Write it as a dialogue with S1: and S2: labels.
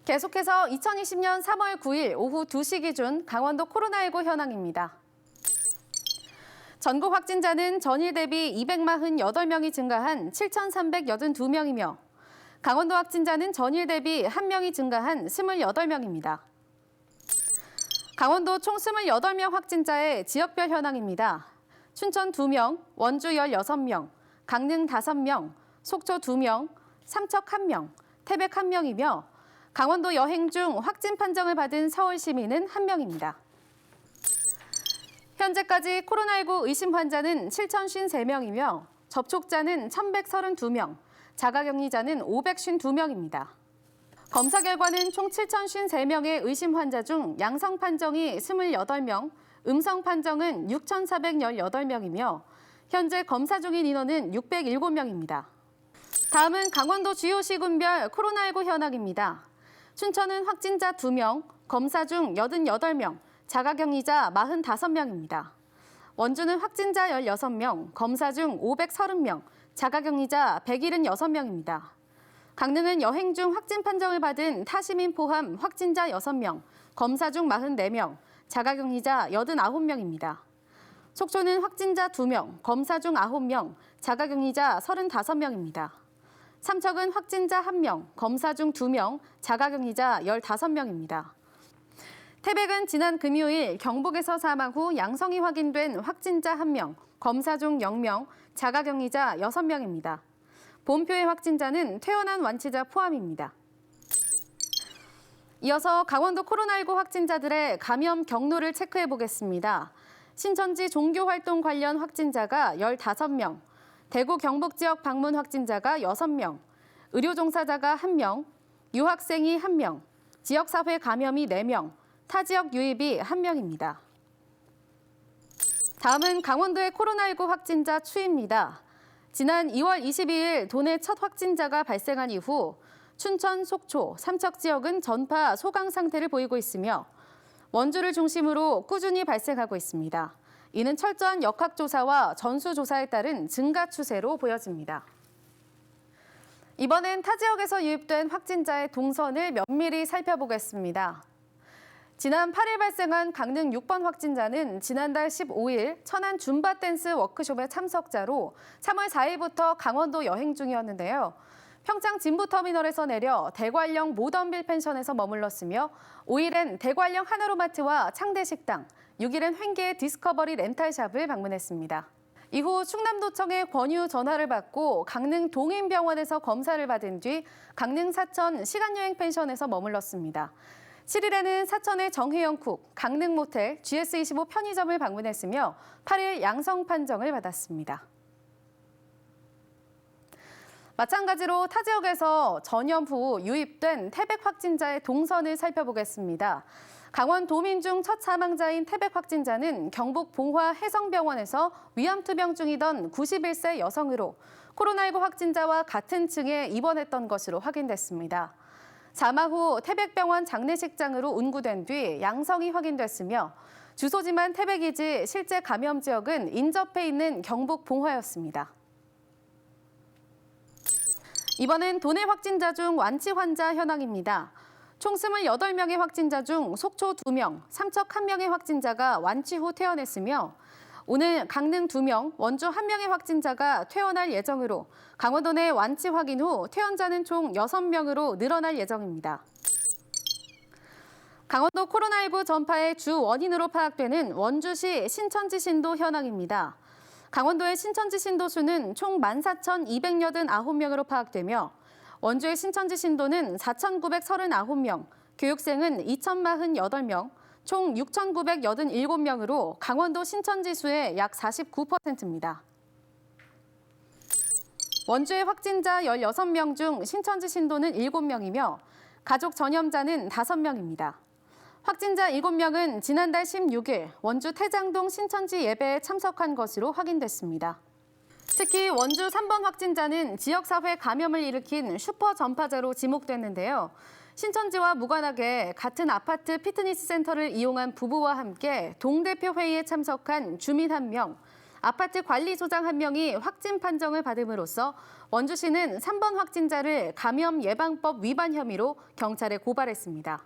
S1: 계속해서 2020년 3월 9일 오후 2시 기준 강원도 코로나19 현황입니다. 전국 확진자는 전일 대비 248명이 증가한 7,382명이며 강원도 확진자는 전일 대비 1명이 증가한 28명입니다. 강원도 총 28명 확진자의 지역별 현황입니다. 춘천 2명, 원주 16명, 강릉 5명, 속초 2명, 삼척 1명, 태백 1명이며 강원도 여행 중 확진 판정을 받은 서울 시민은 1명입니다. 현재까지 코로나19 의심 환자는 7,053명이며 접촉자는 1,132명, 자가격리자는 552명입니다. 검사 결과는 총 7,053명의 의심 환자 중 양성 판정이 28명, 음성 판정은 6,418명이며 현재 검사 중인 인원은 607명입니다. 다음은 강원도 주요 시군별 코로나19 현황입니다. 춘천은 확진자 2명, 검사 중 88명, 자가격리자 45명입니다. 원주는 확진자 16명, 검사 중 530명, 자가격리자 176명입니다. 강릉은 여행 중 확진 판정을 받은 타시민 포함 확진자 6명, 검사 중 44명, 자가격리자 89명입니다. 속초는 확진자 2명, 검사 중 9명, 자가격리자 35명입니다. 삼척은 확진자 1명, 검사 중 2명, 자가격리자 15명입니다. 태백은 지난 금요일 경북에서 사망 후 양성이 확인된 확진자 1명, 검사 중 0명, 자가격리자 6명입니다. 본표의 확진자는 퇴원한 완치자 포함입니다. 이어서 강원도 코로나19 확진자들의 감염 경로를 체크해 보겠습니다. 신천지 종교활동 관련 확진자가 15명, 대구 경북 지역 방문 확진자가 6명, 의료 종사자가 1명, 유학생이 1명, 지역사회 감염이 4명, 타 지역 유입이 1명입니다. 다음은 강원도의 코로나19 확진자 추이입니다. 지난 2월 22일 도내 첫 확진자가 발생한 이후 춘천, 속초, 삼척 지역은 전파 소강 상태를 보이고 있으며 원주를 중심으로 꾸준히 발생하고 있습니다. 이는 철저한 역학조사와 전수조사에 따른 증가 추세로 보여집니다. 이번엔 타 지역에서 유입된 확진자의 동선을 면밀히 살펴보겠습니다. 지난 8일 발생한 강릉 6번 확진자는 지난달 15일 천안 줌바 댄스 워크숍의 참석자로 3월 4일부터 강원도 여행 중이었는데요. 평창 진부터미널에서 내려 대관령 모던빌 펜션에서 머물렀으며 5일엔 대관령 하나로마트와 창대식당, 6일엔 횡계의 디스커버리 렌탈샵을 방문했습니다. 이후 충남도청의 권유 전화를 받고 강릉 동인병원에서 검사를 받은 뒤 강릉 사천 시간여행 펜션에서 머물렀습니다. 7일에는 사천의 정혜영쿡, 강릉 모텔, GS25 편의점을 방문했으며 8일 양성 판정을 받았습니다. 마찬가지로 타 지역에서 전염 후 유입된 태백 확진자의 동선을 살펴보겠습니다. 강원 도민 중 첫 사망자인 태백 확진자는 경북 봉화 해성병원에서 위암투병 중이던 91세 여성으로 코로나19 확진자와 같은 층에 입원했던 것으로 확인됐습니다. 사망 후 태백병원 장례식장으로 운구된 뒤 양성이 확인됐으며 주소지만 태백이지 실제 감염 지역은 인접해 있는 경북 봉화였습니다. 이번엔 도내 확진자 중 완치 환자 현황입니다. 총 28명의 확진자 중 속초 2명, 삼척 1명의 확진자가 완치 후 퇴원했으며 오늘 강릉 2명, 원주 1명의 확진자가 퇴원할 예정으로 강원도 내 완치 확인 후 퇴원자는 총 6명으로 늘어날 예정입니다. 강원도 코로나19 전파의 주 원인으로 파악되는 원주시 신천지 신도 현황입니다. 강원도의 신천지 신도 수는 총 14,289명으로 파악되며 원주의 신천지 신도는 4,939명, 교육생은 2,048명, 총 6,987명으로 강원도 신천지 수의 약 49%입니다. 원주의 확진자 16명 중 신천지 신도는 7명이며 가족 전염자는 5명입니다. 확진자 7명은 지난달 16일 원주 태장동 신천지 예배에 참석한 것으로 확인됐습니다. 특히 원주 3번 확진자는 지역사회 감염을 일으킨 슈퍼 전파자로 지목됐는데요. 신천지와 무관하게 같은 아파트 피트니스 센터를 이용한 부부와 함께 동대표 회의에 참석한 주민 1명, 아파트 관리소장 1명이 확진 판정을 받음으로써 원주시는 3번 확진자를 감염 예방법 위반 혐의로 경찰에 고발했습니다.